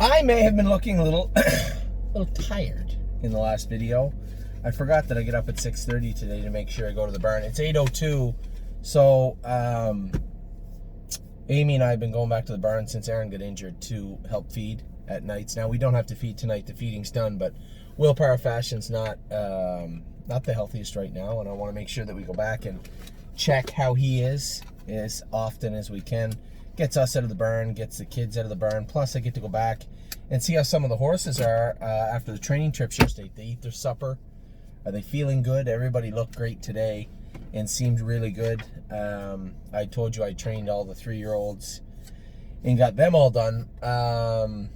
I may have been looking a little tired in the last video. I forgot that I get up at 6:30 today to make sure I go to the barn. It's 8:02, so Amy and I have been going back to the barn since Aaron got injured to help feed at nights. Now, we don't have to feed tonight. The feeding's done, but Willpower Fashion's not the healthiest right now, and I want to make sure that we go back and check how he is as often as we can. Gets us out of the barn, gets the kids out of the barn, plus I get to go back and see how some of the horses are after the training trips yesterday. They eat their supper. Are they feeling good? Everybody looked great today and seemed really good. I told you I trained all the 3-year-olds and got them all done. I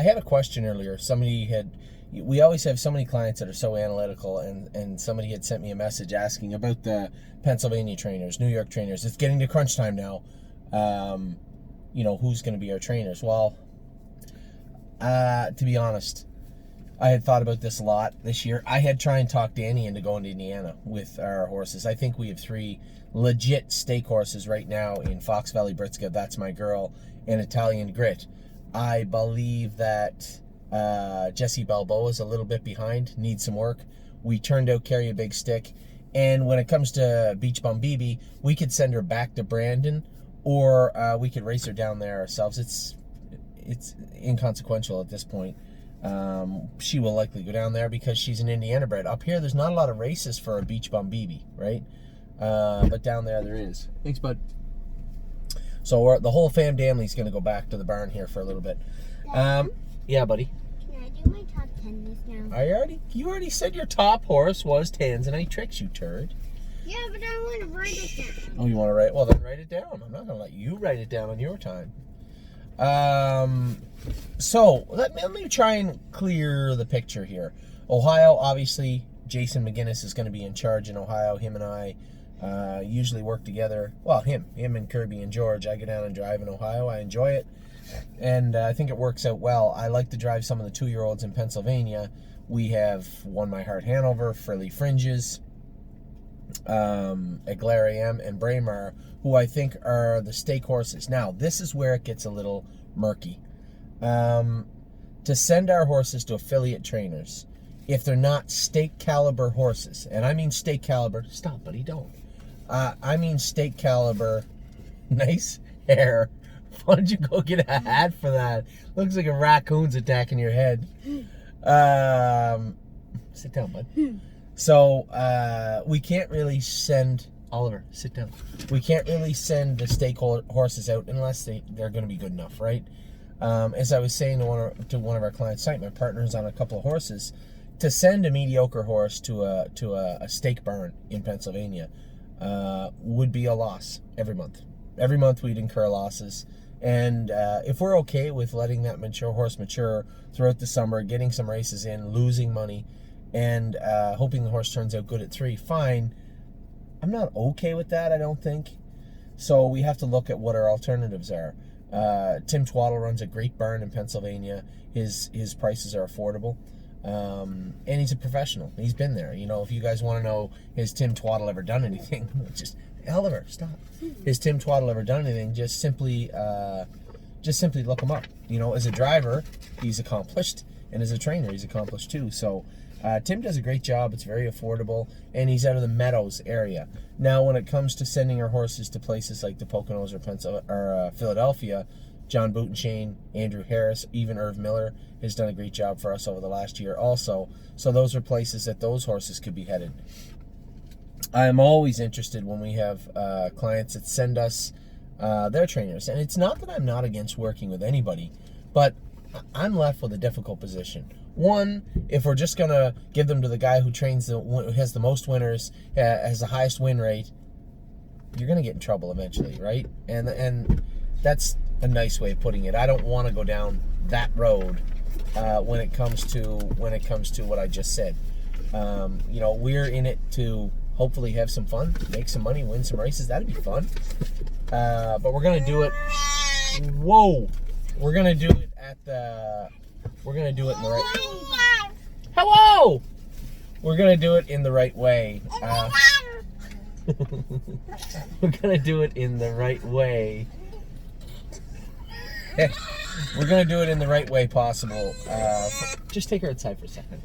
had a question earlier. We always have so many clients that are so analytical, and somebody had sent me a message asking about the Pennsylvania trainers, New York trainers. It's getting to crunch time now. Who's going to be our trainers? Well, to be honest, I had thought about this a lot this year. I had tried and talk Danny into going to Indiana with our horses. I think we have 3 legit stake horses right now in Fox Valley Britska. That's My Girl, and Italian Grit. I believe that Jesse Balboa is a little bit behind, needs some work. We turned out Carry a Big Stick. And when it comes to Beach Bum BB, we could send her back to Brandon, or we could race her down there ourselves. It's inconsequential at this point. She will likely go down there because she's an Indiana bred. Up here, there's not a lot of races for a Beach Bum BB, right? But down there is. Thanks, bud. So the whole family's going to go back to the barn here for a little bit. Yeah, buddy. Can I do my top 10 this now? You already said your top horse was Tanzanite Tricks, you turd. Yeah, but I want to write it down. Oh, you want to write? Well, then write it down. I'm not going to let you write it down on your time. So let me try and clear the picture here. Ohio, obviously, Jason McGinnis is going to be in charge in Ohio. Him and I usually work together. Well, him and Kirby and George. I go down and drive in Ohio. I enjoy it, and I think it works out well. I like to drive some of the 2-year-olds in Pennsylvania. We have Won My Heart Hanover, Frilly Fringes, Aglaire AM, and Braemar, who I think are the stake horses. Now, this is where it gets a little murky. To send our horses to affiliate trainers, if they're not stake caliber horses, and I mean stake caliber, stop, buddy, don't. I mean stake caliber, nice hair. Why don't you go get a hat for that? Looks like a raccoon's attacking your head. Sit down, bud. So, we can't really send... Oliver, sit down. We can't really send the stake horses out unless they're going to be good enough, right? As I was saying to one of our clients tonight, my partner's on a couple of horses. To send a mediocre horse to a stake barn in Pennsylvania would be a loss every month. Every month we'd incur losses. And if we're okay with letting that horse mature throughout the summer, getting some races in, losing money, and hoping the horse turns out good at 3, fine. I'm not okay with that, I don't think. So we have to look at what our alternatives are. Tim Twaddle runs a great barn in Pennsylvania. His prices are affordable. And he's a professional. He's been there. If you guys want to know, has Tim Twaddle ever done anything? Oliver, stop. Has Tim Twaddle ever done anything? Just simply look him up. As a driver, he's accomplished, and as a trainer, he's accomplished too. So Tim does a great job. It's very affordable, and he's out of the Meadows area. Now, when it comes to sending our horses to places like the Poconos or Philadelphia, John Bootenshane, Andrew Harris, even Irv Miller has done a great job for us over the last year also. So those are places that those horses could be headed. I'm always interested when we have clients that send us their trainers. And it's not that I'm not against working with anybody, but I'm left with a difficult position. One, if we're just going to give them to the guy who has the most winners, has the highest win rate, you're going to get in trouble eventually, right? And that's a nice way of putting it. I don't want to go down that road when it comes to what I just said. We're in it to hopefully have some fun, make some money, win some races. That'd be fun. But we're going to do it. Whoa! We're going to do it we're going to do it in the right... Hello! We're going to do it in the right way. We're going to do it in the right way. We're going to do it in the right way possible. Just take her outside for a second.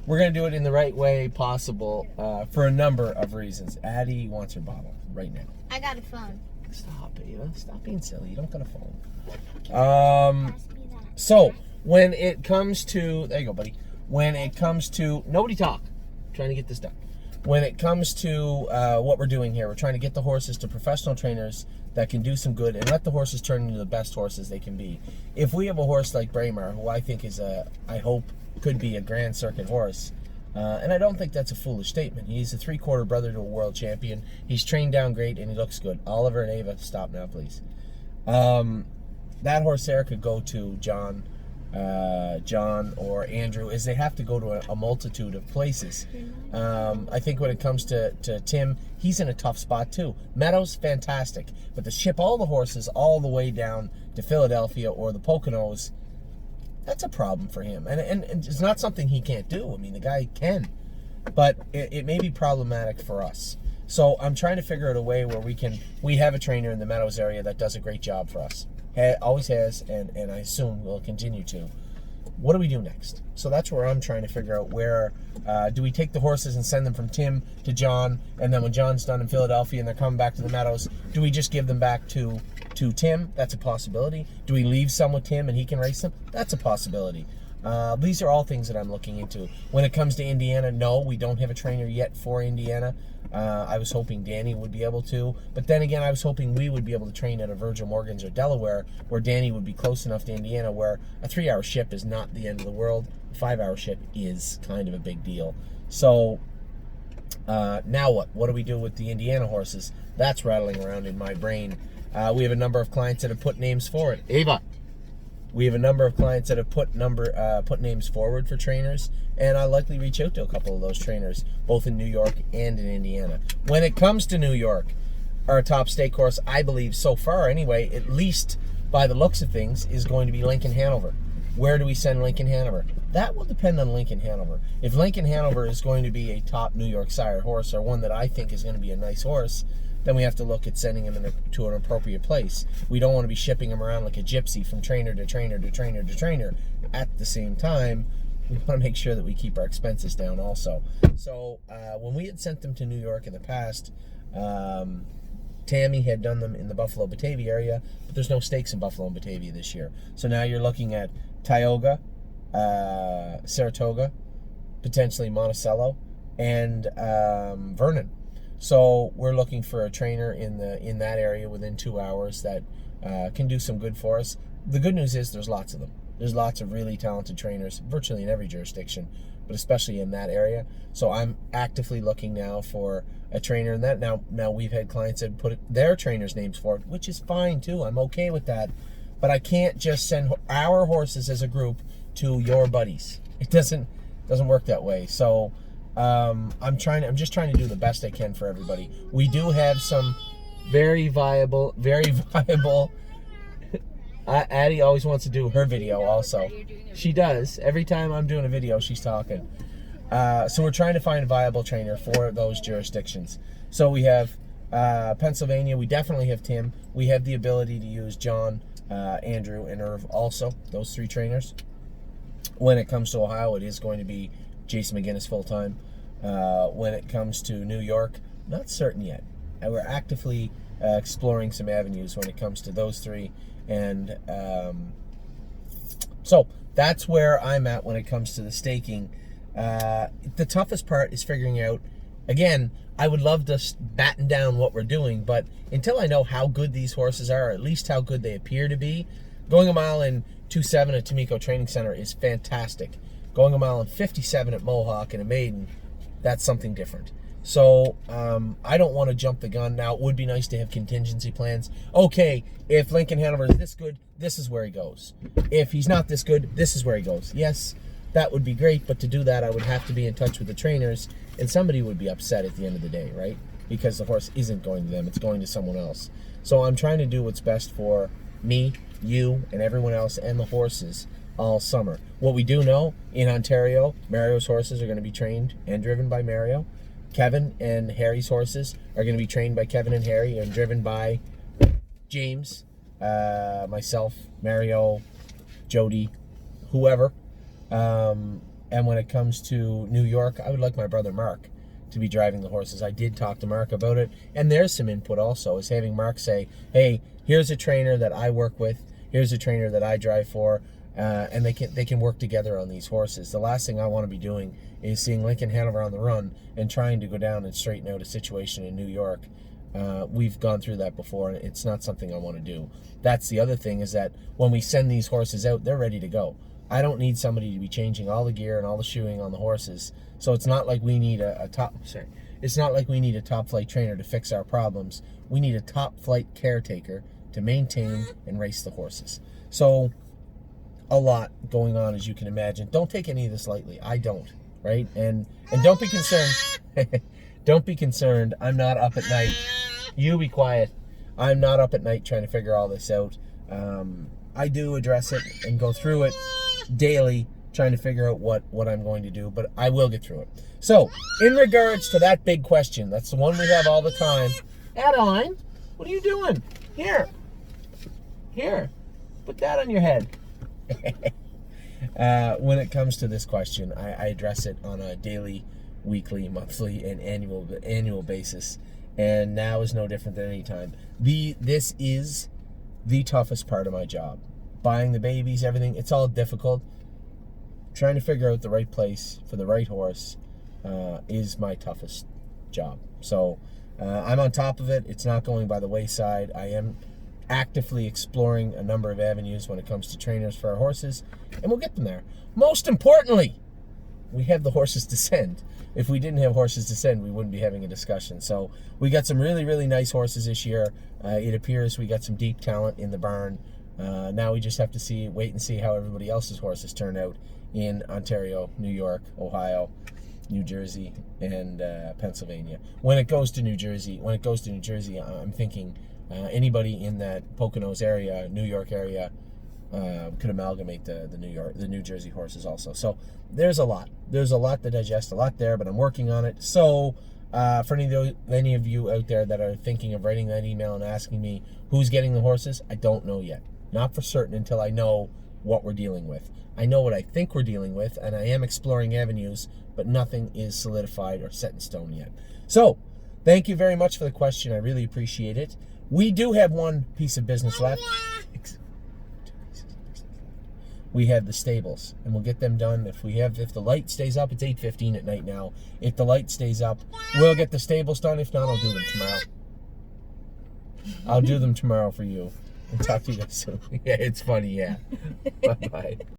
We're going to do it in the right way possible for a number of reasons. Addie wants her bottle right now. I got a phone. Stop, Ava. Stop being silly. You don't got a phone. Pass me that. So, when it comes to... There you go, buddy. When it comes to... Nobody talk. I'm trying to get this done. When it comes to what we're doing here, we're trying to get the horses to professional trainers that can do some good and let the horses turn into the best horses they can be. If we have a horse like Braemar, who I think is I hope could be a Grand Circuit horse, and I don't think that's a foolish statement. He's a 3/4 brother to a world champion. He's trained down great and he looks good. Oliver and Ava, stop now, please. That horse there could go to John or Andrew, is they have to go to a multitude of places. I think when it comes to Tim, he's in a tough spot too. Meadows, fantastic, but to ship all the horses all the way down to Philadelphia or the Poconos, that's a problem for him. And it's not something he can't do. I mean, the guy can, but it may be problematic for us. So I'm trying to figure out a way where we have a trainer in the Meadows area that does a great job for us. Always has, and I assume will continue to. What do we do next? So that's where I'm trying to figure out where, do we take the horses and send them from Tim to John, and then when John's done in Philadelphia and they're coming back to the Meadows, do we just give them back to Tim? That's a possibility. Do we leave some with Tim and he can race them? That's a possibility. These are all things that I'm looking into. When it comes to Indiana, no, we don't have a trainer yet for Indiana. I was hoping Danny would be able to, but then again, I was hoping we would be able to train at a Virgil Morgan's or Delaware, where Danny would be close enough to Indiana, where a 3-hour ship is not the end of the world. A 5-hour ship is kind of a big deal. So now what? What do we do with the Indiana horses? That's rattling around in my brain. We have a number of clients that have put names forward. Ava. We have a number of clients that have put names forward for trainers, and I'll likely reach out to a couple of those trainers, both in New York and in Indiana. When it comes to New York, our top stake horse, I believe so far anyway, at least by the looks of things, is going to be Lincoln Hanover. Where do we send Lincoln Hanover? That will depend on Lincoln Hanover. If Lincoln Hanover is going to be a top New York sire horse, or one that I think is going to be a nice horse, then we have to look at sending him to an appropriate place. We don't want to be shipping him around like a gypsy from trainer to trainer to trainer to trainer. At the same time, we want to make sure that we keep our expenses down also. So when we had sent them to New York in the past, Tammy had done them in the Buffalo Batavia area, but there's no stakes in Buffalo and Batavia this year. So now you're looking at Tioga, Saratoga, potentially Monticello, and Vernon. So we're looking for a trainer in that area within 2 hours that can do some good for us. The good news is there's lots of them. There's lots of really talented trainers virtually in every jurisdiction, but especially in that area. So I'm actively looking now for a trainer in that. Now we've had clients that put their trainers' names forward, which is fine too. I'm okay with that. But I can't just send our horses as a group to your buddies. It doesn't work that way. So I'm just trying to do the best I can for everybody. We do have some very viable Addie always wants to do her video also. She does. Every time I'm doing a video, she's talking. So we're trying to find a viable trainer for those jurisdictions. So we have Pennsylvania. We definitely have Tim. We have the ability to use John, Andrew, and Irv also, those 3 trainers. When it comes to Ohio, it is going to be Jason McGinnis full-time. When it comes to New York, not certain yet. And we're actively exploring some avenues when it comes to those 3. And so that's where I'm at when it comes to the staking. The toughest part is figuring out, again, I would love to batten down what we're doing, but until I know how good these horses are, or at least how good they appear to be, going a mile in 2.7 at Tomiko Training Center is fantastic. Going a mile in 57 at Mohawk in a maiden, that's something different. So I don't want to jump the gun. Now, it would be nice to have contingency plans. Okay, if Lincoln Hanover is this good, this is where he goes. If he's not this good, this is where he goes. Yes, that would be great, but to do that, I would have to be in touch with the trainers, and somebody would be upset at the end of the day, right? Because the horse isn't going to them, it's going to someone else. So I'm trying to do what's best for me, you, and everyone else, and the horses all summer. What we do know, in Ontario, Mario's horses are going to be trained and driven by Mario. Kevin and Harry's horses are going to be trained by Kevin and Harry and driven by James myself, Mario, Jody, whoever. And when it comes to New York, I would like my brother Mark to be driving the horses. I did talk to Mark about it, and there's some input also, is having Mark say, hey, here's a trainer that I work with, here's a trainer that I drive for, and they can work together on these horses. The last thing I want to be doing is seeing Lincoln Hanover on the run and trying to go down and straighten out a situation in New York. We've gone through that before, and it's not something I want to do. That's the other thing, is that when we send these horses out, they're ready to go. I don't need somebody to be changing all the gear and all the shoeing on the horses. So it's not like we need it's not like we need a top flight trainer to fix our problems. We need a top flight caretaker to maintain and race the horses. So a lot going on, as you can imagine. Don't take any of this lightly. I don't, right? And don't be concerned. Don't be concerned. I'm not up at night. You be quiet. I'm not up at night trying to figure all this out. I do address it and go through it daily, trying to figure out what I'm going to do, but I will get through it. So, in regards to that big question, that's the one we have all the time. Adeline, what are you doing? Here, put that on your head. When it comes to this question, I address it on a daily, weekly, monthly, and annual basis, and now is no different than any time. This is the toughest part of my job. Buying the babies, everything, it's all difficult. Trying to figure out the right place for the right horse is my toughest job. So I'm on top of it. It's not going by the wayside. I am actively exploring a number of avenues when it comes to trainers for our horses, and we'll get them there. Most importantly, we have the horses to send. If we didn't have horses to send, we wouldn't be having a discussion. So we got some really, really nice horses this year. It appears we got some deep talent in the barn. Now we just have to wait and see how everybody else's horses turn out in Ontario, New York, Ohio, New Jersey, and Pennsylvania. When it goes to New Jersey, I'm thinking anybody in that Poconos area, New York area, could amalgamate the New Jersey horses also. So there's a lot to digest, a lot there, but I'm working on it. So for any of you out there that are thinking of writing that email and asking me who's getting the horses, I don't know yet. Not for certain until I know what we're dealing with. I know what I think we're dealing with, and I am exploring avenues, but nothing is solidified or set in stone yet. So, thank you very much for the question. I really appreciate it. We do have one piece of business left. We have the stables, and we'll get them done. If the light stays up, it's 8:15 at night now. If the light stays up, we'll get the stables done. If not, I'll do them tomorrow. I'll do them tomorrow for you. And talk to you guys soon. Yeah, it's funny, yeah. Bye-bye.